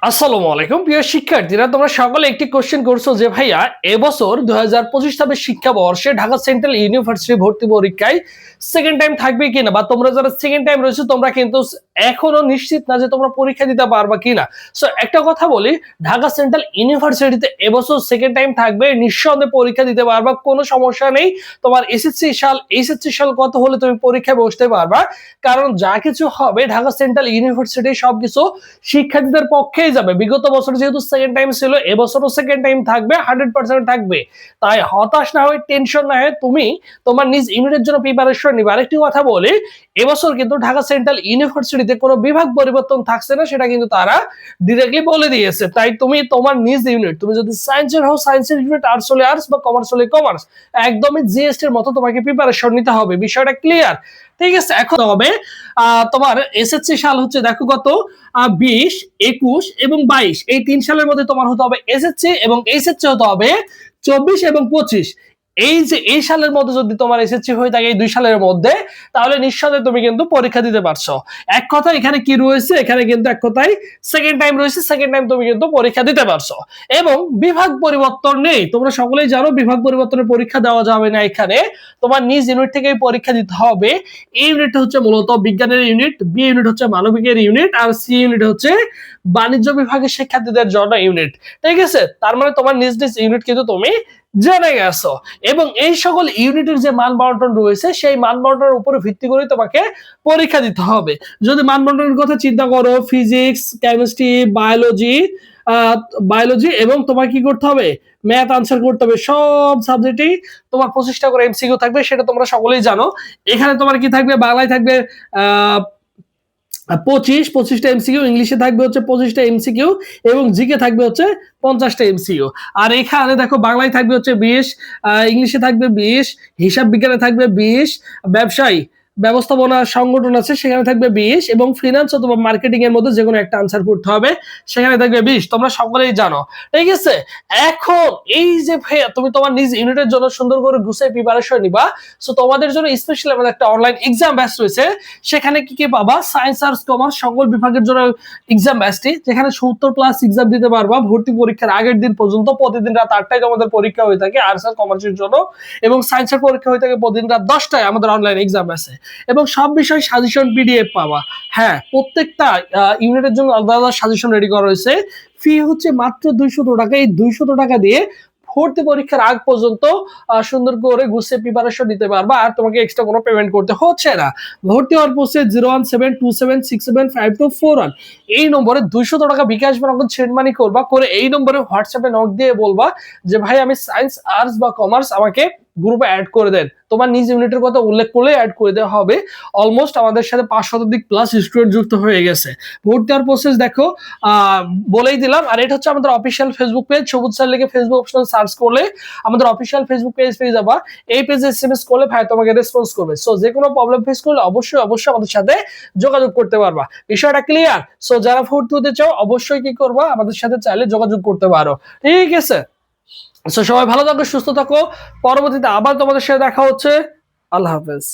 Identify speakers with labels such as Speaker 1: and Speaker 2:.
Speaker 1: আসসালামু আলাইকুম প্রিয় শিক্ষার্থীরা, তোমরা সকলে একটি কোশ্চেন করছো যে ভাইয়া এবছর 2025 শিক্ষাবর্ষে ঢাকা সেন্ট্রাল ইউনিভার্সিটি ভর্তি পরীক্ষায় সেকেন্ড টাইম থাকবে কিনা, বা তোমরা যারা সেকেন্ড টাইম রয়েছে তোমরা কিন্তু এখনো নিশ্চিত না যে তোমরা পরীক্ষা দিতে পারবা কিনা। সো একটা কথা বলি, ঢাকা সেন্ট্রাল ইউনিভার্সিটিতে এবছর সেকেন্ড টাইম থাকবে, নিঃসন্দেহে পরীক্ষা দিতে পারবা, কোনো সমস্যা নেই। তোমার এইচএসসি সাল কত হলে তুমি পরীক্ষায় বসতে পারবা, কারণ যা কিছু হবে ঢাকা সেন্ট্রাল ইউনিভার্সিটি সবকিছু শিক্ষার্থীদের পক্ষেই যাবে। বিগত বছর যেহেতু সেকেন্ড টাইম ছিল, এবছরও সেকেন্ড টাইম থাকবে, 100% থাকবে। তাই হতাশ না হয়ে, টেনশন না হয়ে তুমি তোমার নিজ ইউনিটের জন্য প্রিপারেশন নিবে। আরেকটি কথা বলি, এবছর কিন্তু ঢাকা সেন্ট্রাল ইউনিভার্সিটিতে কোনো বিভাগ পরিবর্তন থাকছে না, সেটা কিন্তু তারা ডিরেক্টলি বলে দিয়েছে। তাই তুমি তোমার নিজ ইউনিট, তুমি যদি সায়েন্সের হও সায়েন্সের ইউনিট, আর্টস হলে আর্টস বা কমার্স হলে কমার্স, একদমই জিএসটি এর মতো তোমাকে প্রিপারেশন নিতে হবে। বিষয়টা ক্লিয়ার? ঠিক আছে। এখন হবে তোমার এসএসসি সাল হচ্ছে দেখো কত, 20, 21 এবং 22, এই 3 সালের মধ্যে তোমার হতে হবে এসএসসি, এবং এইচএসসি হতে হবে 24 এবং 25। এই যে এই সালের মধ্যে যদি তোমার এসএসসি হয়ে থাকে, এই 2 সালের মধ্যে, তাহলে নিঃসন্দেহে তুমি কিন্তু পরীক্ষা দিতে পারছো। এক কথা এখানে কি রয়েছে, এখানে কিন্তু এক কথায় সেকেন্ড টাইম রয়েছে, সেকেন্ড টাইম তুমি কিন্তু পরীক্ষা দিতে পারছো। এবং বিভাগ পরিবর্তন নেই, তোমরা সকলেই জানো বিভাগ পরিবর্তনের পরীক্ষা দেওয়া যাবে না। এখানে তোমার নিজ ইউনিট থেকেই পরীক্ষা দিতে হবে। এই ইউনিট হচ্ছে মূলত বিজ্ঞানের ইউনিট, বি ইউনিট হচ্ছে মানবিকের ইউনিট, আর সি ইউনিট হচ্ছে বাণিজ্য বিভাগের শিক্ষার্থীদের জন্য ইউনিট। ঠিক আছে, তার মানে তোমার নিজ নিজ ইউনিট কিন্তু তুমি জেনে গেছো। এবং এই সকল ইউনিটের যে মান বন্টন রয়েছে, সেই মান বন্টনের উপরে ভিত্তি করে তোমাকে পরীক্ষা দিতে হবে। যদি মান বন্টনের কথা চিন্তা করো, ফিজিক্স, কেমিস্ট্রি, বায়োলজি এবং তোমার কি করতে হবে, ম্যাথ আনসার করতে হবে। সব সাবজেক্টেই তোমার 25টা করে এমসিকিউ থাকবে, সেটা তোমরা সকলেই জানো। এখানে তোমার কি থাকবে, বাংলায় থাকবে 25টা এমসিকিউ, ইংলিশে থাকবে হচ্ছে 25টা এমসিকিউ, এবং জিকে থাকবে হচ্ছে 50টা এমসিকিউ। আর এখানে দেখো বাংলায় থাকবে হচ্ছে 20, ইংলিশে থাকবে 20, হিসাব বিজ্ঞানে থাকবে 20, ব্যবসায়ী ব্যবস্থাপনা সংগঠন আছে সেখানে থাকবে 20, এবং ফিনান্স অথবা মার্কেটিং এর মধ্যে যে কোনো একটা আনসার করতে হবে, সেখানে থাকবে 20। তোমরা সকলেই জানো। ঠিক আছে। এখন এই যে তুমি তোমার নিজ ইউনিটের জন্য সুন্দর করে গুছিয়ে প্রিপারেশন নিবা। সো তোমাদের জন্য স্পেশালি আমাদের একটা অনলাইন এক্সাম ব্যাচ রয়েছে, সেখানে কি কি পাবা, সায়েন্স, আর্টস, কমার্স সকল বিভাগের জন্য এক্সাম ব্যাচটি, যেখানে 70+ এক্সাম দিতে পারবা ভর্তি পরীক্ষার আগের দিন পর্যন্ত। প্রতিদিন রাত 8টায় আমাদের পরীক্ষা হয়ে থাকে আর্টস আর কমার্সের জন্য, এবং সায়েন্সের পরীক্ষা হয়ে থাকে প্রতিদিন রাত 10টায় আমাদের অনলাইন এক্সাম ব্যাচে। এবং সব বিষয় সাজেশন পিডিএফ পাবা। হ্যাঁ, প্রত্যেকটা ইউনিটের জন্য আলাদা আলাদা সাজেশন রেডি করা হয়েছে। ফি হচ্ছে মাত্র 200 টাকা। এই 200 টাকা দিয়ে ভর্তি পরীক্ষার আগ পর্যন্ত সুন্দর করে গুছিয়ে প্রিপারেশন নিতে পারবা, আর তোমাকে এক্সট্রা কোনো পেমেন্ট করতে হচ্ছে না। ভর্তি হওয়ার প্রসেস 01727675241, এই নম্বরে 200 টাকা বিকাশ বা নগদ সেন্ড মানি করবা, করে এই নম্বরে হোয়াটসঅ্যাপে নক দিয়ে বলবা যে ভাই আমি সায়েন্স, আর্টস বা কমার্স, আমাকে গ্রুপে অ্যাড করে দেন। তোমার নিজ ইউনিটের কথা উল্লেখ করলে অ্যাড করে দেওয়া হবে। অলমোস্ট আমাদের সাথে 500+ স্টুডেন্ট যুক্ত হয়ে গেছে। ভর্তি হওয়ার প্রসেস দেখো, বলেই দিলাম। আর এটা হচ্ছে আমাদের অফিসিয়াল ফেসবুক পেজ, সবুজ স্যার লিখে ফেসবুক অপশন সার্চ করলে আমাদের অফিসিয়াল ফেসবুক পেজ পেয়ে যাবা। এই পেজে এসএমএস করলে ভাই তোমাকে রেসপন্স করবে। সো যে কোনো প্রবলেম ফেস করলে অবশ্যই আমাদের সাথে যোগাযোগ করতে পারবা। বিষয়টা ক্লিয়ার? সো যারা ভর্তি হতে চাও অবশ্যই কি করবা, আমাদের সাথে চাইলে যোগাযোগ করতে পারো। ঠিক আছে। সবাই ভালো থাকো, সুস্থ থাকো। পরবর্তীতে আবার তোমাদের সাথে দেখা হচ্ছে। আল্লাহ হাফেজ।